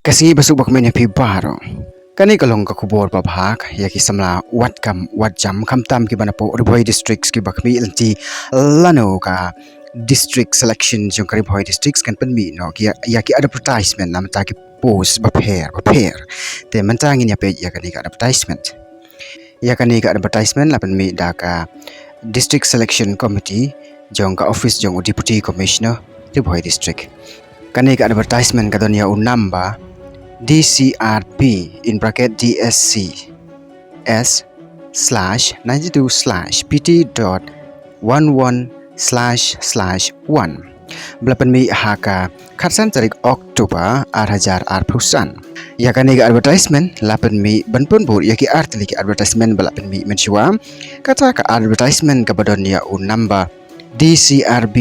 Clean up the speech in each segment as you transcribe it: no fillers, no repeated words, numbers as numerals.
Kasi basuk bak menya pi baro. Kani kalong ka Khubor babhak yaki samla Laitkam jam khamtam ki banapo Ribhoi Districts ki bakmi lanti lano ka district selection jong ka Ribhoi Districts kan penmi no ki yaki advertisement nam ta ki post bapher te mantangin ya page yakani ka advertisement yakani ka advertisement la penmi da ka district selection committee jong ka office jong deputy commissioner Ribhoi District kani ka advertisement ka donya number DCRP in bracket DSC S/92/PT.11/1 Belapan mi haka khatsan tarik Oktober 2020 yakani ga advertisement lapan mi banpun bur yaki artli ki advertisement belapan mi mensyua kata ka advertisement ka badonia number DCRB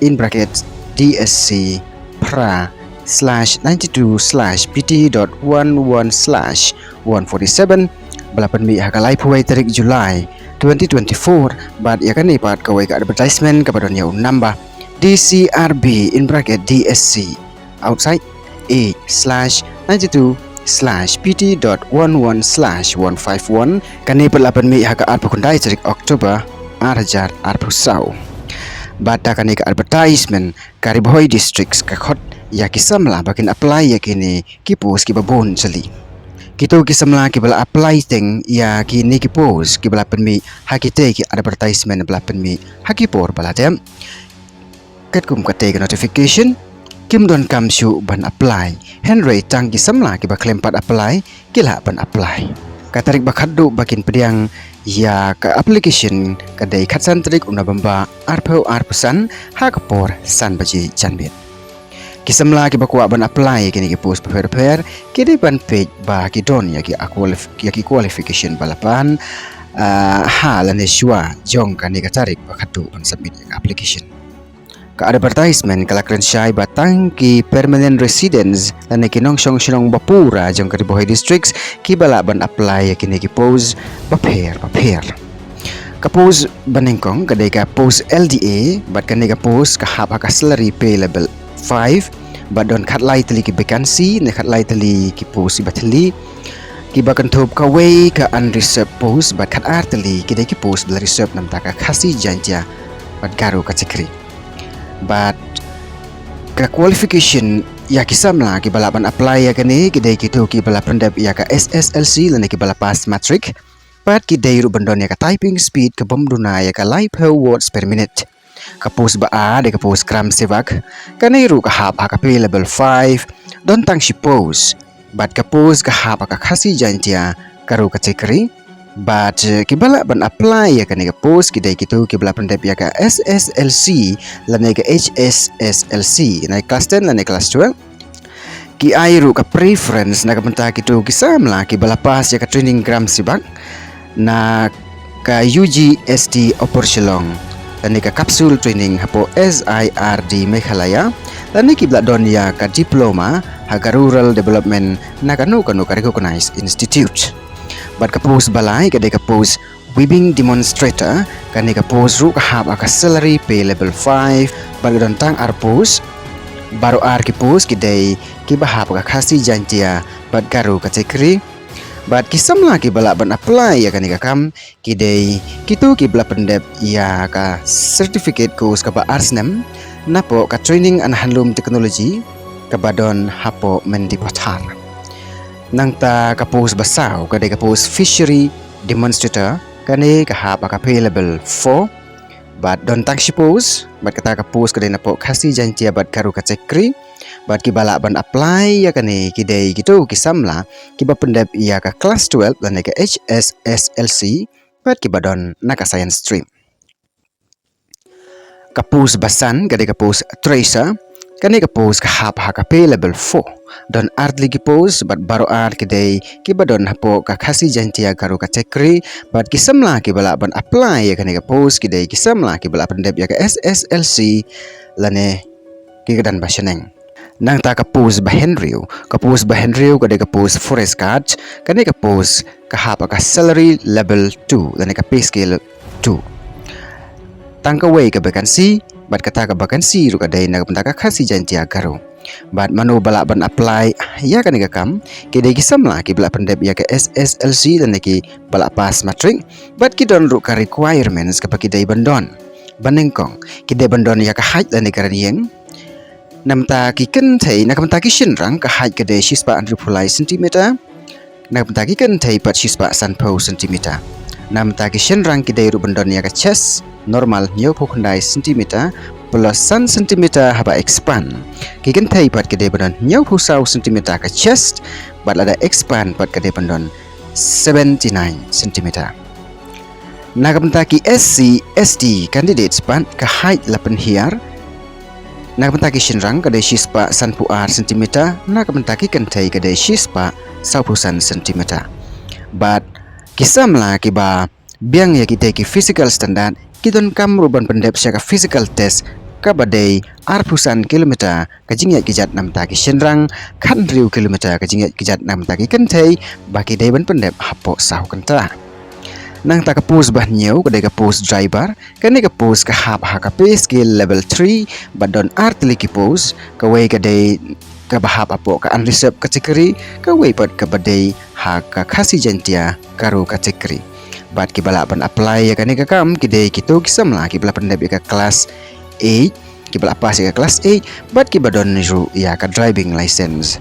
in bracket DSC pra /92/pt.11/147 belapan mi hakalai puai tarik Julai 2024 bad yakani pat kawai ka advertisement kepada new number DCRB in bracket DSC outside A/92/pt.11/151 kani belapan mi haka at pukundai tarik Oktober 2020 bata kani ka advertisement ka Ribhoi Districts ka khot ya kisamla bakin apply yakini kipos kibabon sali kito kisamla kibala apply teng ya kini kipos kibala penmi hakite ki advertisement bala penmi hakipor bala tem ket kum kate notification kim don kam shu ban apply henry tang kisamla kiba claim pat apply kila ban apply katarik bakhaddu bakin pediang ya ka application kadai khatsan tarik unabamba arpau arpesan hakapor san baji janbit kisamla ki bakwa ban apply kini ki post prepare kini ban page ba ki don ya ki qualification balapan halane shwa jong kani ka tarik bakhatu on submit ya application ka advertisement kala kren shai batang ki permanent residence lane ki nong shong bapura jong ka Ribhoi Districts ki bala ban apply ya kini ki post bapher ka post banengkong kadai ka post LDA bat kani ka post ka hab ka salary pay level 5 badon khat lai tali ki vacancy ne khat lai tali ki post batli ki kynthup ka way ka unreserved post bat khat artali ki dai ki post bla reserve nam ta ka khasi janja bat garu ka chikri but ka qualification ya kisamla ki bala ban apply ya kani ki dai ki to ki bala pendap ya ka SSLC lane ki bala pass matric pat ki dai ru bandon ya ka typing speed ka bomduna ya ka live words per minute kapus ba de kapus kram sevak kanairu ka hap ka pay level 5 don tang shi pose but kapus ka hap ka khasi jantia karu ka chekri but kibala ban apply ya kani kapus kidai kitu kibala pendep ya ka SSLC lane ka HSSLC na class 10 lane class 12 ki airu ka preference na kapenta kitu kisamla kibala pas ya ka training gram sibak na ka UGST oporsilong dan ka kapsul training hapo SIRD Meghalaya dan ki bladon ya ka diploma haga rural development na kanu ka recognized institute bat ka post balai ka de ka post weaving demonstrator kan ka post ru ka hab ka salary pay level 5 bat don tang ar post baru ar ki post ki dei ki bahab ka khasi jantia bat garu ka chekri bat kisamla ki bala ban apply ya kani ka kam ki dei kitu ki bala pendep ya ka certificate course ka ba arsnem napo ka training an handloom technology ka badon hapo mendi pathar nang ta ka post basaw ka dei ka post fishery demonstrator kani ka hapa ka pay level 4 bat don tang post bat kata ka post ka dei napo khasi jantia bat garu ka chekri bat ki bala ban apply ya kani ki dei gitu ki samla ki ba pendep ya ka class 12 dan ka HSSLC bat ki badon na ka science stream ka post basan ka dei ka post tracer kani ka post ka hap ha ka pay level 4 don artli ki post bat baro art ki dei ki badon hapo ka khasi jantia garu ka chekri bat ki samla ki bala ban apply ya kani ka post ki dei ki samla ki bala pendep ya ka SSLC lane ki gadan baseneng nang ta ka post ba Henryu ka de ka post forest guard kani ka post ka hapa ka salary level 2 dan ka pay scale 2 tang ka way ka vacancy bat kata ka vacancy ru ka dai na ka khasi jantia garu Bat manu balak ban apply ya kan ga kam ki dei kisam la ki balak pendep ya ke SSLC dan ki balak pass matric bat ki don ru ka requirements ka ki dei bandon banengkong ki dei bandon ya ka haj dan ka rieng namta ki ken thei na kam ta ki shin rang ka haj ka dei shispa andru pulai centimeter namta ki ken thei pat shispa sanpo centimeter namta ki shin rang ki dei ru bandon ya ka chest normal nyo phokndai centimeter plus san centimeter haba expand ki kan thai pat ke de bandon nyau phusau centimeter ka chest bat lada expand pat ke de bandon 79 centimeter nagamta ki SC ST candidates pan ka height lapan hiar nagamta ki shinrang ka de shispa san puar centimeter nagamta ki kan thai ka de shispa saupusan centimeter bat kisamla ki ba biang ya ki te ki physical standard kidon kam ruban pendep sya ka physical test ka badai arpusan kilometer ka jingyat kijat namta ki shenrang kan riu kilometer ka jingyat kijat namta ki kentai baki dai ban pendep hapo sahu kenta nang ta ka pos bah nyau ka dai ka pos driver ka ne ka pos ka hap ha ka pay skill level 3 badon artli ki pos ka wei ka dai ka bahap apo ka unreserved category ka wei pat ka badai ha ka khasi jantia karu category bat ki balak ban apply ya ka ne ka kam ki dai ki to ki samla ki bala pendep ka class 8 ki balak pas ya kelas 8 bat ki badon ru ya ka driving license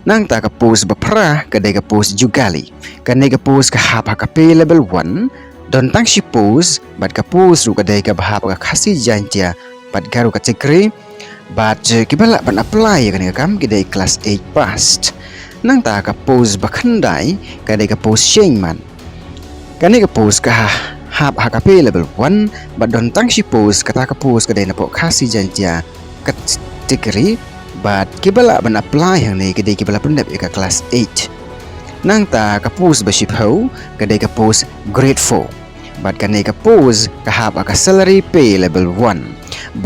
nang ta ka pos bapher ka dai ka pos jugali ka ne ka pos ka hap ka pay level 1 don tang shi pos bat ka pos ru ka dai ka bahap ka khasi jantia bat garu category bat ki balak ban apply ya ka ne ka kam ki dai kelas 8 passed nang ta ka pos bakhandai ka dai ka pos shengman ka ne ka pos ka hap HKP level 1 but don tang shi pos kata ka pos ka dai na po khasi jantia category but kibala ban apply hang nei kedai kibala pendap ka class 8 nang ta ka pos ba ship ho kedai ka pos grade 4 but kan nei ka pos ka hap ka salary pay level 1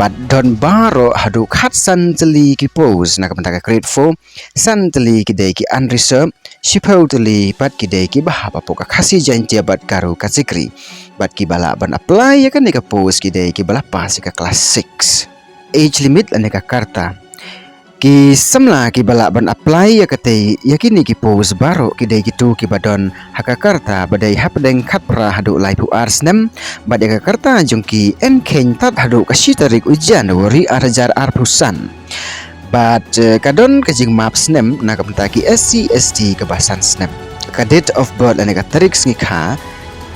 but don baro hadu khat san tli ki pos na ka ka grade 4 san tli kedai ki unreserved shipotally pat kidai ki bahapa po ka khasi jantia bat karu category bat ki bala ban apply ya kan ka pos kidai ki bala pas ka class 6 age limit ane ka karta ki samla ki bala ban apply ya kate yakini ki pos baro kidai ki tu ki badon haka karta badai hapdeng khatpra hadu lai pu arsnem bat ya ka karta jongki enken tat hadu ka shitarik ujian wari arjar arpusan but kadon kajing map snem na kapentaki SC ST ke bahasan snem ka date of birth ane ka tarik ngikha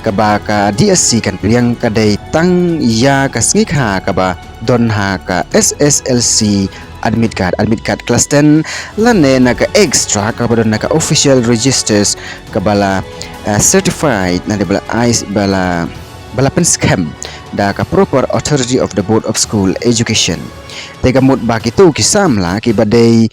ka ba ka DSC kan priang ka dai tang ya ka ngikha ka ba don ha ka SSLC admit card class 10 lane na ka extra ka ba don na ka official registers ka bala certified na de bala ice bala pen scam da ka proper authority of the board of school education tega mut baki tu kisam la ki badai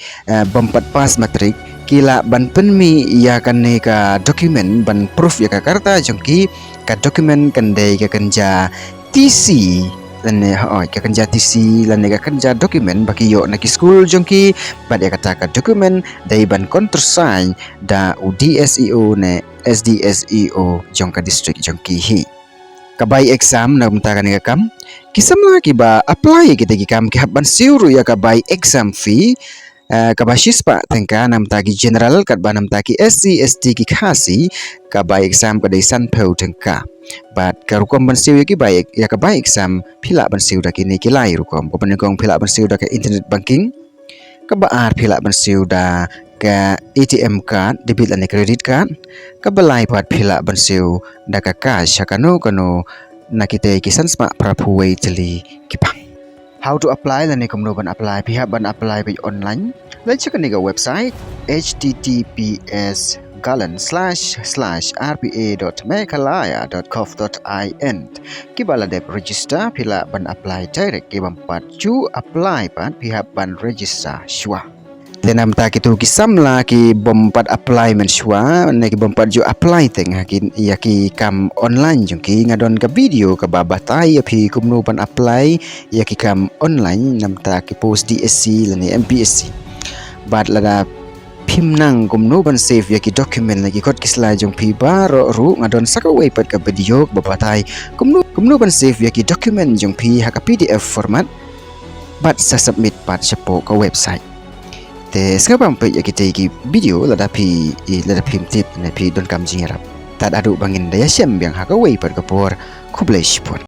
bompat pas matrik kila ban penmi ya kan ne ka dokumen ban proof ya ka karta jongki ka dokumen kan dei ka kanja TC dan ne ka kanja TC lan ne ka kanja dokumen baki yo na ki school jongki bad ya kata ka dokumen dai ban countersign da DSEO ne SDSEO jongka district jongki hi kabai exam na mentakan ka kam kisamla ki ba apply kita ki kam ki haban siuru ya kabai exam fee kabasis pa tengka nam tagi general kat banam tagi SC ST ki khasi kabai exam kadai san pau tengka but karukom ban siu ki baik ya kabai exam phila ban siu da ki ni ki lai rukom ko panengkong phila ban siu da ka internet banking kabaar phila ban siu da ka ATM card debit and credit card kabalai pat phila ban siu da ka cash kano nakite kisan sma prapuway tali kipang how to apply la nikom no ban apply pihak ban apply by online let's check the website https://rpa.meghalaya.gov.in kibala dep register pila ban apply direct kibam pat chu apply pat pihak ban register shwa tenam ta kitu kisamla ki bompat apply men shwa ne ki bompat ju apply teng hakin yaki kam online jung ki ngadon ka video ka babatai api kumno pan apply yaki kam online nam ta ki post DSC lani MPSC bad lada phimnang kumno ban save yaki document lagi khot kisla jung pi baro ru ngadon sakawai pat ka video babatai kumno ban save yaki document jung pi ha ka PDF format bat sa submit dapat cepo ke website. Te sekarang pe ya kita ki video lada pi tip na pi don kam jingrap. Tad adu bangin daya sem yang haka wei per kapor Khubor.